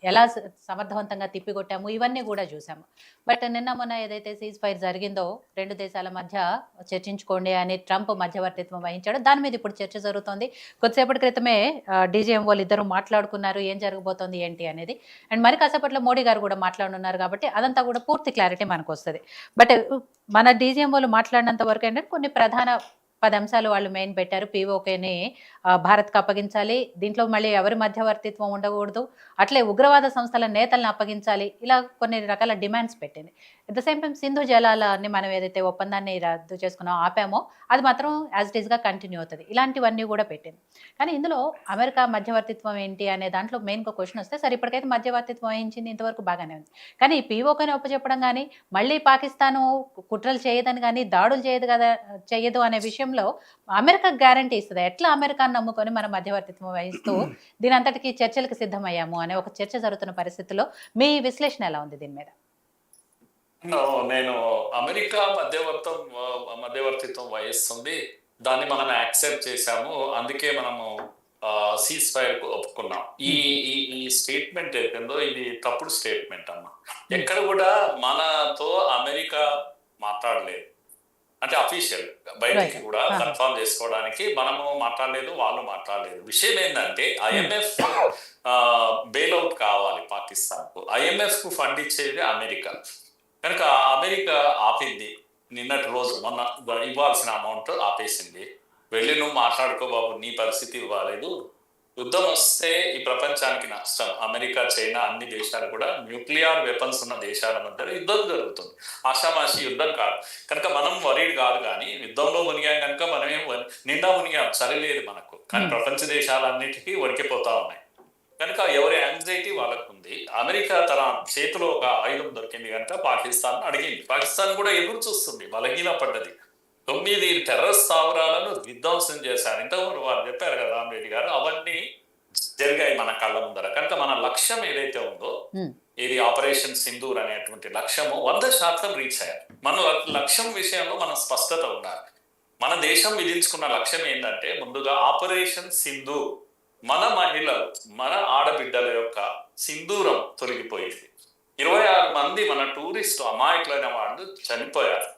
ఎలా సమర్థవంతంగా తిప్పికొట్టాము ఇవన్నీ గూడా జూసాము. బట్ నిన్న మొన్న ఏదైతే సీజ్ ఫైర్ జరిగిందో 2 దేశాల మధ్య చర్చించుకోండి అని ట్రంప్ మధ్యవర్తిత్వం వహించాడు. దాని మీద ఇప్పుడు చర్చ జరుగుతోంది. కొద్దిసేపటి క్రితమే డీజీఎంఓలిద్దరూ మాట్లాడుకున్నారు. ఏం జరగబోతోంది ఏంటి అనేది. అండ్ మరి కాసేపట్లో మోడీ గారు గూడా మాట్లాడనున్నారు గాబట్టి అదంతా గూడా పూర్తి క్లారిటీ మనకొస్తది. బట్ మన డీజీఎంఓలు మాట్లాడినంత వరకేంటంటే కొన్ని ప్రధాన 10 అంశాలు వాళ్ళు మెయిన్ పెట్టారు. పీఓకేని భారత్‌కి అప్పగించాలి. దీంట్లో మళ్ళీ ఎవరి మధ్యవర్తిత్వం ఉండకూడదు. అట్లే ఉగ్రవాద సంస్థల నేతల్ని అప్పగించాలి. ఇలా కొన్ని రకాల డిమాండ్స్ పెట్టింది. At the same time Sindhu జలాలని మనం ఏదైతే ఒప్పందాన్ని రద్దు చేసుకున్నామో, ఆపామో అది మాత్రం యాజ్ ఇట్ ఈస్‌గా కంటిన్యూ అవుతది. ఇలాంటివన్నీ గూడా పెట్టింది. కానీ ఇందులో అమెరికా మధ్యవర్తిత్వం ఏంటి అనే దాంట్లో మెయిన్‌గా క్వెషన్ వస్తే సరే ఇప్పటికైతే మధ్యవర్తిత్వం వహించింది ఇంతవరకు బాగానే ఉంది. కానీ ఈ పీఓకేని అప్పచెప్పడం గాని, మళ్ళీ పాకిస్తాను కుట్రలు చేయదని గాని, దాడులు చెయ్యదు అనే విషయంలో అమెరికా గ్యారంటీ ఇస్తదా? ఎట్లా అమెరికాను నమ్ముకొని మనం మధ్యవర్తిత్వం వహిస్తూ దీనంతటికి చర్చలకు సిద్ధమయ్యాము అనే ఒక చర్చ జరుగుతున్న పరిస్థితిలో మీ విశ్లేషణ ఎలా ఉంది దీని మీద? నేను అమెరికా మధ్యవర్తిత్వం వహిస్తుంది. దాన్ని మనం యాక్సెప్ట్ చేశాము. అందుకే మనము సీజ్ ఫైర్ కు ఒప్పుకున్నాం. ఈ ఈ ఈ స్టేట్మెంట్ అయిపోయిందో ఇది తప్పుడు స్టేట్మెంట్ అమ్మా. ఎక్కడ కూడా మనతో అమెరికా మాట్లాడలేదు. అంటే అఫీషియల్ బయటికి కూడా కన్ఫర్మ్ చేసుకోవడానికి మనము మాట్లాడలేదు, వాళ్ళు మాట్లాడలేదు. విషయం ఏంటంటే ఐఎంఎఫ్ బెయిల్అవుట్ కావాలి పాకిస్తాన్ కు. ఐఎంఎఫ్ కు ఫండ్ ఇచ్చేది అమెరికా. కనుక అమెరికా ఆపింది. నిన్నటి రోజు మొన్న ఇవ్వాల్సిన అమౌంట్ ఆపేసింది. వెళ్ళి నువ్వు మాట్లాడుకో బాబు, నీ పరిస్థితి ఇవ్వలేదు. యుద్ధం వస్తే ఈ ప్రపంచానికి నష్టం. అమెరికా, చైనా అన్ని దేశాలు కూడా న్యూక్లియర్ వెపన్స్ ఉన్న దేశాల మధ్య యుద్ధం జరుగుతుంది. ఆషామాషి యుద్ధం కాదు. కనుక మనం వరీడ్ కాదు. కానీ యుద్ధంలో మునిగాం కనుక మనమేం నిండా మునిగాం, సరిలేదు మనకు. కానీ ప్రపంచ దేశాలన్నిటికీ వణికిపోతా ఉన్నాయి. కనుక ఎవరి యాంగ్జైటీ వాళ్ళకు ఉంది. అమెరికా తన చేతిలో ఒక ఆయుధం దొరికింది కనుక పాకిస్తాన్ అడిగింది. పాకిస్తాన్ కూడా ఎదురు చూస్తుంది, బలహీన పడ్డది. 9 టెర్రర్ స్థావరాలను విధ్వంసం చేశారు. ఇంతకుముందు వారు చెప్పారు కదా రామరెడ్డి గారు, అవన్నీ జరిగాయి మన కళ్ళ ముందర. కనుక మన లక్ష్యం ఏదైతే ఉందో, ఇది ఆపరేషన్ సింధూర్ అనేటువంటి లక్ష్యము 100% రీచ్ అయ్యారు. మన లక్ష్యం విషయంలో మనం స్పష్టత ఉండాలి. మన దేశం విధించుకున్న లక్ష్యం ఏంటంటే ముందుగా ఆపరేషన్ సింధూర్, మన మహిళలు, మన ఆడబిడ్డల యొక్క సింధూరం తొలగిపోయింది. 26 మంది మన టూరిస్టు అమాయకులైన వాళ్ళు చనిపోయారు.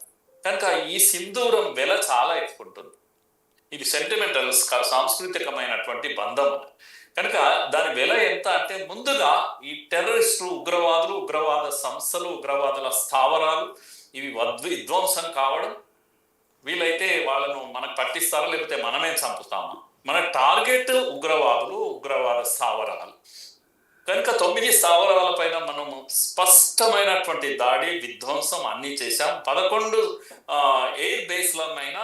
కనుక ఈ సింధూరం వెల చాలా ఎక్కువ ఉంటుంది. ఇది సెంటిమెంటల్, సాంస్కృతికమైనటువంటి బంధం. కనుక దాని వెల ఎంత అంటే ముందుగా ఈ టెర్రరిస్టులు, ఉగ్రవాదులు, ఉగ్రవాద సంస్థలు, ఉగ్రవాదుల స్థావరాలు ఇవి విధ్వంసం కావడం. వీళ్ళైతే వాళ్ళను మనకు పట్టిస్తారా లేకపోతే మనమే చంపుతామా? మన టార్గెట్ ఉగ్రవాదులు, ఉగ్రవాద స్థావరాలు. కనుక 9 స్థావరాల పైన మనము స్పష్టమైనటువంటి దాడి, విధ్వంసం అన్ని చేశాం. 11 ఎయిర్ బేస్లపైన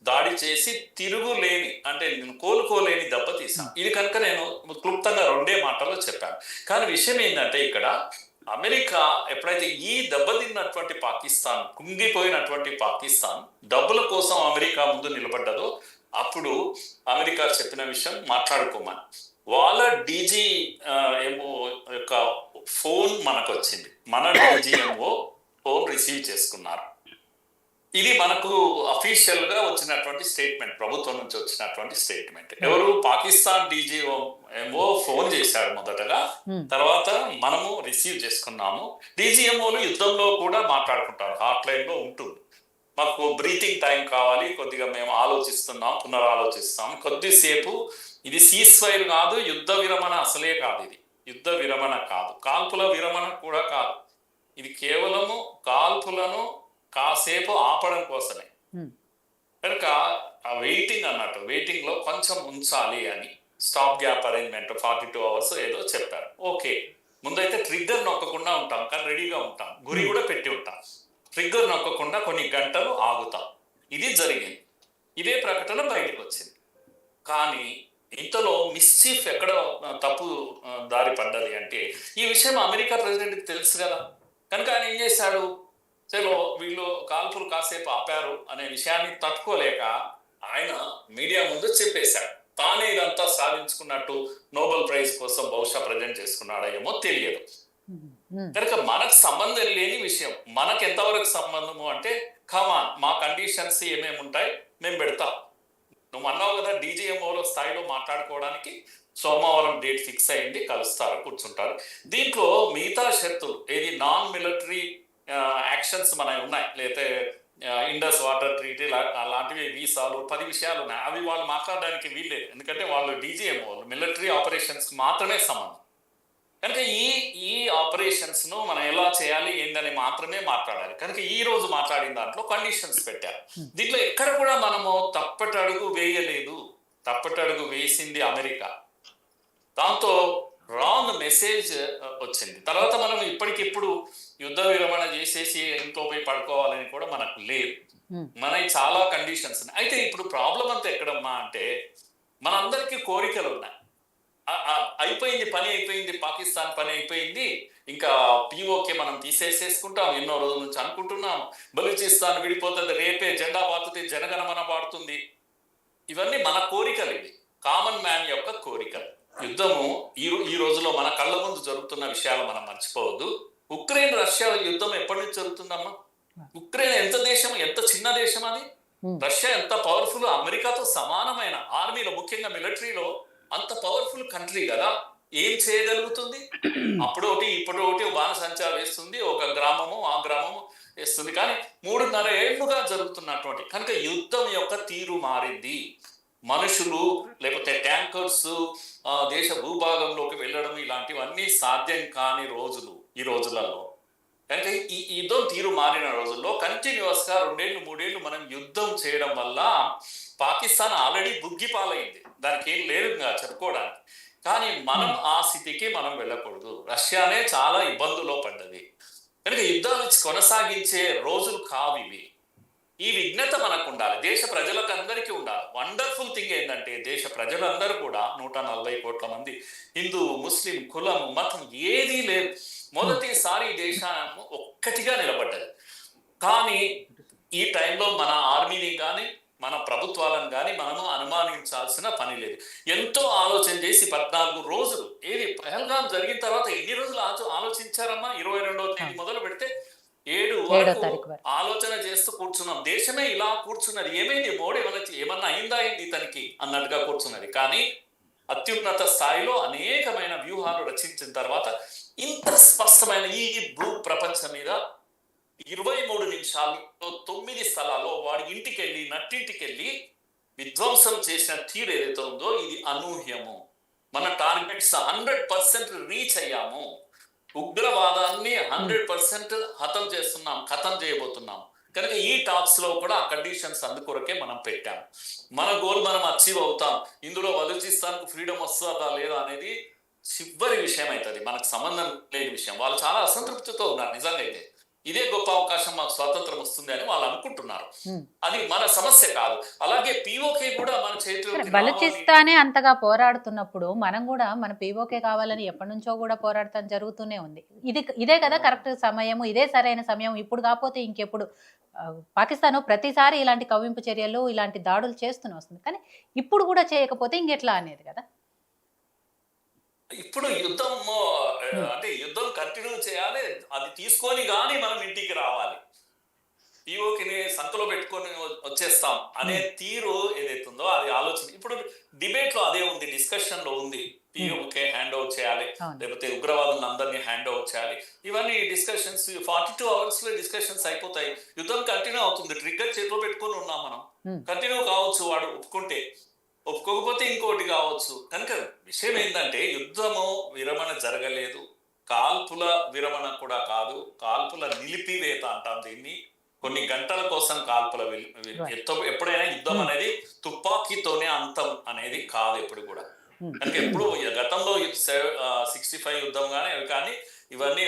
దాడి చేసి తిరుగులేని, అంటే కోలుకోలేని దెబ్బతీసాం. ఇది కనుక నేను క్లుప్తంగా 2 మాటల్లో చెప్పాను. కానీ విషయం ఏంటంటే ఇక్కడ అమెరికా ఎప్పుడైతే ఈ దెబ్బతిన్నటువంటి పాకిస్తాన్, కుంగిపోయినటువంటి పాకిస్తాన్ డబ్బుల కోసం అమెరికా ముందు నిలబడ్డదో అప్పుడు అమెరికా చెప్పిన విషయం మాట్లాడుకోమని. వాళ్ళ డీజీఎంఓ యొక్క ఫోన్ మనకు వచ్చింది. మన డీజీఎంఓ ఫోన్ రిసీవ్ చేసుకున్నారు. ఇది మనకు అఫీషియల్ గా వచ్చినటువంటి స్టేట్మెంట్, ప్రభుత్వం నుంచి వచ్చినటువంటి స్టేట్మెంట్. ఎవరు? పాకిస్తాన్ డీజీఎంఓ ఫోన్ చేశారు మొదటగా, తర్వాత మనము రిసీవ్ చేసుకున్నాము. డీజీఎంఓలు యుద్ధంలో కూడా మాట్లాడుకుంటారు, హాట్ లైన్ లో ఉంటుంది. మాకు బ్రీతింగ్ టైం కావాలి, కొద్దిగా మేము ఆలోచిస్తున్నాం, పునరాలోచిస్తాం కొద్దిసేపు. ఇది సీజ్ ఫైర్ కాదు, యుద్ధ విరమణ అసలే కాదు. ఇది యుద్ధ విరమణ కాదు, కాల్పుల విరమణ కూడా కాదు. ఇది కేవలము కాల్పులను కాసేపు ఆపడం కోసమే. కనుక ఆ వెయిటింగ్ అన్నట్టు, వెయిటింగ్ లో కొంచెం ఉంచాలి అని స్టాప్ గ్యాప్ అరేంజ్మెంట్ 42 అవర్స్ ఏదో చెప్పారు. ఓకే, ముందైతే ట్రిగ్గర్ నొక్కకుండా ఉంటాం, కానీ రెడీగా ఉంటాం, గురి కూడా పెట్టి ఉంటాం. ట్రిగ్గర్ నొక్కకుండా కొన్ని గంటలు ఆగుతాం. ఇది జరిగింది. ఇదే ప్రకటన బయటకు వచ్చింది. కానీ ఇంతలో మిస్చీఫ్ ఎక్కడ తప్పు దారి పడ్డది అంటే, ఈ విషయం అమెరికా ప్రెసిడెంట్కి తెలుసు కదా. కనుక ఆయన ఏం చేశాడు, చలో వీళ్ళు కాల్పులు కాసేపు ఆపారు అనే విషయాన్ని తట్టుకోలేక ఆయన మీడియా ముందు చెప్పేశాడు. తానే ఇదంతా సాధించుకున్నట్టు నోబెల్ ప్రైజ్ కోసం బహుశా ప్రజెంట్ చేసుకున్నాడో ఏమో తెలియదు. కనుక మనకు సంబంధం లేని విషయం. మనకు ఎంతవరకు సంబంధము అంటే, కమాన్, మా కండిషన్స్ ఏమేమి ఉంటాయి మేము పెడతాం. నువ్వు అన్నావు కదా డీజీఎంఓలో స్థాయిలో మాట్లాడుకోవడానికి సోమవారం డేట్ ఫిక్స్ అయింది, కలుస్తారు, కూర్చుంటారు. దీంట్లో మిగతా షరతులు ఏది నాన్ మిలిటరీ యాక్షన్స్ మనవి ఉన్నాయి, లేకపోతే ఇండస్ వాటర్ ట్రీటీ అలాంటివి వీసాలు 10 విషయాలు ఉన్నాయి. అవి వాళ్ళు మాట్లాడడానికి వీల్లేదు, ఎందుకంటే వాళ్ళు డీజీఎంఓ మిలిటరీ ఆపరేషన్స్ మాత్రమే సంబంధం. కనుక ఈ ఆపరేషన్స్ ను మనం ఎలా చేయాలి ఏందని మాత్రమే మాట్లాడాలి. కనుక ఈ రోజు మాట్లాడిన దాంట్లో కండిషన్స్ పెట్టారు. దీంట్లో ఎక్కడ కూడా మనము తప్పటడుగు వేయలేదు. తప్పటడుగు వేసింది అమెరికా. దాంతో రాంగ్ మెసేజ్ వచ్చింది. తర్వాత మనం ఇప్పటికిప్పుడు యుద్ధ విరమణ చేసేసి ఇంట్లో పోయి పడుకోవాలని కూడా మనకు లేదు. మనకి చాలా కండిషన్స్ ఉన్నాయి. అయితే ఇప్పుడు ప్రాబ్లం అంతా ఎక్కడమ్మా అంటే మనందరికీ కోరికలు ఉన్నాయి. అయిపోయింది, పని అయిపోయింది, పాకిస్తాన్ పని అయిపోయింది, ఇంకా పిఓకే మనం తీసేసేసుకుంటాం, ఎన్నో రోజుల నుంచి అనుకుంటున్నాం, బలూచిస్తాన్ విడిపోతుంది, రేపే జెండా పాతుతుంది, జనగణమన పాడుతుంది. ఇవన్నీ మన కోరికలు, ఇవి కామన్ మ్యాన్ యొక్క కోరికలు. యుద్ధము ఈ రోజులో మన కళ్ళ ముందు జరుగుతున్న విషయాలు మనం మర్చిపోవద్దు. ఉక్రెయిన్ రష్యా యుద్ధం ఎప్పటి నుంచి జరుగుతుందమ్మా? ఉక్రెయిన్ ఎంత దేశం, ఎంత చిన్న దేశం అది. రష్యా ఎంత పవర్ఫుల్, అమెరికాతో సమానమైన ఆర్మీలో, ముఖ్యంగా మిలిటరీలో అంత పవర్ఫుల్ కంట్రీ కదా. ఏం చేయగలుగుతుంది? అప్పుడు ఒకటి ఇప్పుడు ఒకటి బాణసంచా వేస్తుంది, ఒక గ్రామము ఆ గ్రామము వేస్తుంది. కానీ 3.5 ఏళ్లుగా జరుగుతున్నటువంటి కనుక యుద్ధం యొక్క తీరు మారింది. మనుషులు లేకపోతే ట్యాంకర్స్ దేశ భూభాగంలోకి వెళ్ళడం ఇలాంటివన్నీ సాధ్యం కాని రోజులు ఈ రోజులలో. కనుక ఈ యుద్ధం తీరు మారిన రోజుల్లో కంటిన్యూస్ గా 2 ఏళ్ళు 3 ఏళ్ళు మనం యుద్ధం చేయడం వల్ల పాకిస్తాన్ ఆల్రెడీ బుగ్గిపాలైంది, దానికి ఏం లేదు చెప్పుకోవడానికి. కానీ మనం ఆ స్థితికి మనం వెళ్ళకూడదు. రష్యానే చాలా ఇబ్బందుల్లో పడ్డది. కనుక యుద్ధాలు కొనసాగించే రోజులు కావు ఇవి. ఈ విఘ్నత మనకు ఉండాలి, దేశ ప్రజలకు అందరికీ ఉండాలి. వండర్ఫుల్ థింగ్ ఏంటంటే దేశ ప్రజలందరూ కూడా 140 కోట్ల మంది, హిందూ ముస్లిం కులం మతం ఏదీ లేదు, మొదటిసారి దేశం ఒక్కటిగా నిలబడ్డది. కానీ ఈ టైంలో మన ఆర్మీని కానీ మన ప్రభుత్వాలను కానీ మనము అనుమానించాల్సిన పని లేదు. ఎంతో ఆలోచన చేసి 14 రోజులు, ఏది పహల్గాం జరిగిన తర్వాత ఎన్ని రోజులు ఆలోచించారమ్మా? 22వ తేదీ మొదలు పెడితే 7 వరకు ఆలోచన చేస్తూ కూర్చున్నాం. దేశమే ఇలా కూర్చున్నది. ఏమైంది, మోడీ ఏమన్నా అయిందా ఇతనికి అన్నట్టుగా కూర్చున్నది. కానీ అత్యున్నత స్థాయిలో అనేకమైన వ్యూహాలు రచించిన తర్వాత ఇంత స్పష్టమైన ఈ భూ ప్రపంచం మీద 23 నిమిషాల్లో 9 స్థలాల్లో వాడి ఇంటికి వెళ్ళి, నట్టింటికి వెళ్ళి విధ్వంసం చేసిన తీరు ఏదైతే ఉందో ఇది అనూహ్యము. మన టార్గెట్స్ 100% రీచ్ అయ్యాము. ఉగ్రవాదాన్ని 100% ఖతం చేయబోతున్నాం. కనుక ఈ టాప్స్ లో కూడా ఆ కండిషన్స్ అందుకొరకే మనం పెట్టాం. మన గోల్ మనం అచీవ్ అవుతాం. ఇందులో బలూచిస్తాన్కు ఫ్రీడమ్ వస్తుందా లేదా అనేది చివరి విషయం అవుతుంది, మనకు సంబంధం లేని విషయం. వాళ్ళు చాలా అసంతృప్తితో ఉన్నారు. నిజంగా అయితే ఇదే గొప్ప అవకాశం, మాకు స్వాతంత్రం వస్తుంది అని వాళ్ళు అనుకుంటున్నారు. అది మన సమస్య కాదు. అలాగే పిఓకే కూడా మన చేతిలో, బలూచిస్తానే అంతగా పోరాడుతున్నప్పుడు మనం కూడా మన పిఓకే కావాలని ఎప్పటి నుంచో కూడా పోరాడటం జరుగుతూనే ఉంది. ఇదే కదా కరెక్ట్ సమయము, ఇదే సరైన సమయం. ఇప్పుడు కాకపోతే ఇంకెప్పుడు? పాకిస్తాన్ ప్రతిసారి ఇలాంటి కవ్వింపు చర్యలు, ఇలాంటి దాడులు చేస్తూనే వస్తుంది. కానీ ఇప్పుడు కూడా చేయకపోతే ఇంకెట్లా అనేది కదా. ఇప్పుడు యుద్ధం అంటే యుద్ధం కంటిన్యూ చేయాలి, అది తీసుకొని కానీ మనం ఇంటికి రావాలి. పిఓకిని సంతలో పెట్టుకొని వచ్చేస్తాం అనే తీరు ఏదైతుందో అది ఆలోచన ఇప్పుడు డిబేట్ లో అదే ఉంది, డిస్కషన్ లో ఉంది. పిఓకే హ్యాండ్ ఓవర్ చేయాలి, లేకపోతే ఉగ్రవాదులను అందరినీ హ్యాండ్ ఓవర్ చేయాలి. ఇవన్నీ డిస్కషన్స్ 42 hours లో డిస్కషన్స్ అయిపోతాయి. యుద్ధం కంటిన్యూ అవుతుంది. ట్రిగ్గర్ చేతిలో పెట్టుకొని ఉన్నాం మనం. కంటిన్యూ కావచ్చు, వాడు ఒప్పుకోకపోతే ఇంకోటి కావచ్చు. కనుక విషయం ఏంటంటే యుద్ధము విరమణ జరగలేదు, కాల్పుల విరమణ కూడా కాదు, కాల్పుల నిలిపివేత అంటాం దీన్ని. కొన్ని గంటల కోసం కాల్పుల ఎప్పుడైనా యుద్ధం అనేది తుపాకీతోనే అంతం అనేది కాదు ఎప్పుడు కూడా. కనుక ఎప్పుడు గతంలో 65 యుద్ధం కానీ ఇవన్నీ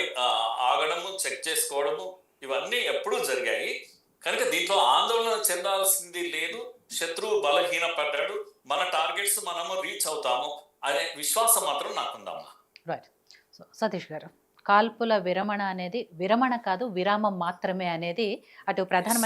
ఆగడము, చెక్ చేసుకోవడము ఇవన్నీ ఎప్పుడూ జరిగాయి. కనుక దీంట్లో ఆందోళన చెందాల్సింది లేదు. శత్రువు బలహీన పడ్డాడు, మన టార్గెట్స్ మనము రీచ్ అవుతాము అనే విశ్వాసం మాత్రం నాకుందమ్మా. రైట్. సో సతీష్ గారు, కాల్పుల విరమణ అనేది విరమణ కాదు, విరామం మాత్రమే అనేది అటు ప్రధానమంత్రి